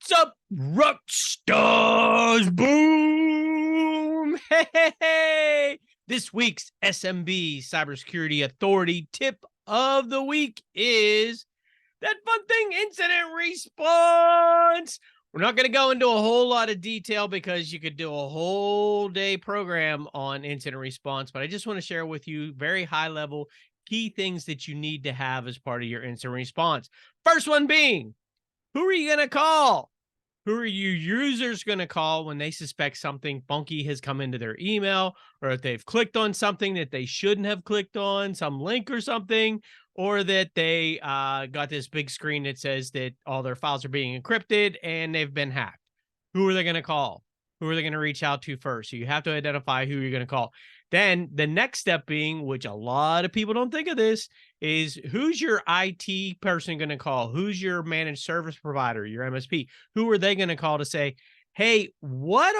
What's up, rock stars? Boom! Hey! This week's SMB Cybersecurity Authority tip of the week is that fun thing, incident response. We're not going to go into a whole lot of detail because you could do a whole day program on incident response, but I just want to share with you very high level key things that you need to have as part of your incident response. First one being, who are you going to call? Who are your users going to call when they suspect something funky has come into their email, or if they've clicked on something that they shouldn't have clicked on, some link or something, or that they got this big screen that says that all their files are being encrypted and they've been hacked? Who are they going to call? Who are they going to reach out to first? So you have to identify who you're going to call. Then the next step being, which a lot of people don't think of this, is who's your IT person going to call? Who's your managed service provider, your MSP? Who are they going to call to say, hey, what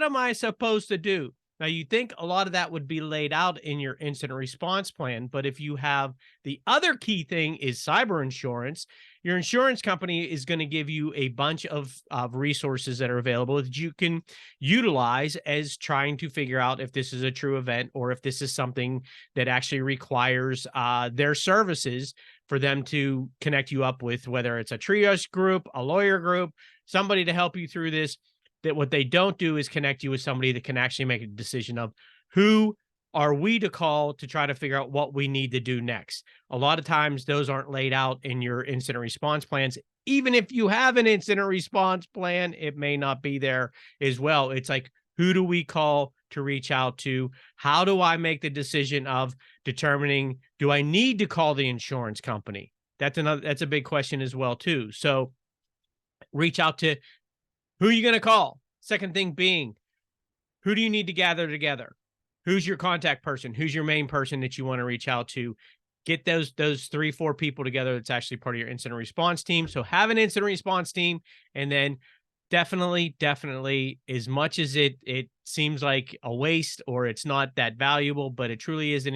am I supposed to do? Now, you think a lot of that would be laid out in your incident response plan, but if you have the other key thing is cyber insurance, your insurance company is going to give you a bunch of resources that are available that you can utilize as trying to figure out if this is a true event or if this is something that actually requires their services for them to connect you up with, whether it's a triage group, a lawyer group, somebody to help you through this. That what they don't do is connect you with somebody that can actually make a decision of who are we to call to try to figure out what we need to do next. A lot of times those aren't laid out in your incident response plans. Even if you have an incident response plan, it may not be there as well. It's like, who do we call to reach out to? How do I make the decision of determining, do I need to call the insurance company? That's a big question as well too. So reach out to who are you going to call? Second thing being, who do you need to gather together? Who's your contact person? Who's your main person that you want to reach out to? Get those 3-4 people together. That's actually part of your incident response team. So have an incident response team, and then definitely, as much as it seems like a waste or it's not that valuable, but it truly is in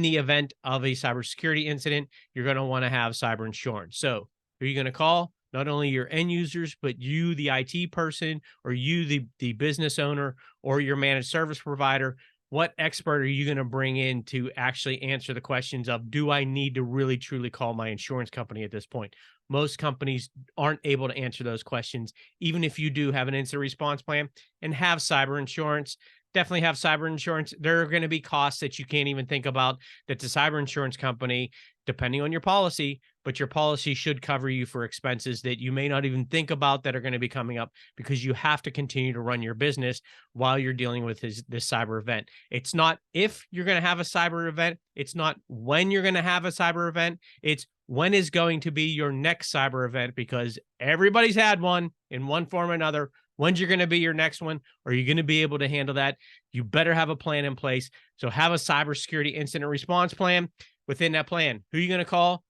the event of a cybersecurity incident, you're going to want to have cyber insurance. So who are you going to call? Not only your end users, but you, the IT person, or you, the business owner, or your managed service provider. What expert are you going to bring in to actually answer the questions of, do I need to really, truly call my insurance company at this point? Most companies aren't able to answer those questions, even if you do have an incident response plan and have cyber insurance. Definitely have cyber insurance. There are going to be costs that you can't even think about that the cyber insurance company, depending on your policy, but your policy should cover you for expenses that you may not even think about that are going to be coming up because you have to continue to run your business while you're dealing with this cyber event. It's not if you're going to have a cyber event. It's not when you're going to have a cyber event. It's when is going to be your next cyber event, because everybody's had one in one form or another. When's you're going to be your next one? Are you going to be able to handle that? You better have a plan in place. So have a cybersecurity incident response plan. Within that plan, who are you going to call?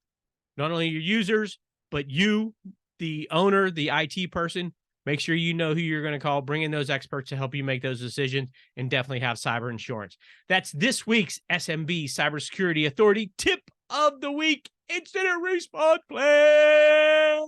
Not only your users, but you, the owner, the IT person. Make sure you know who you're going to call. Bring in those experts to help you make those decisions, and definitely have cyber insurance. That's this week's SMB Cybersecurity Authority tip of the week, incident response plan.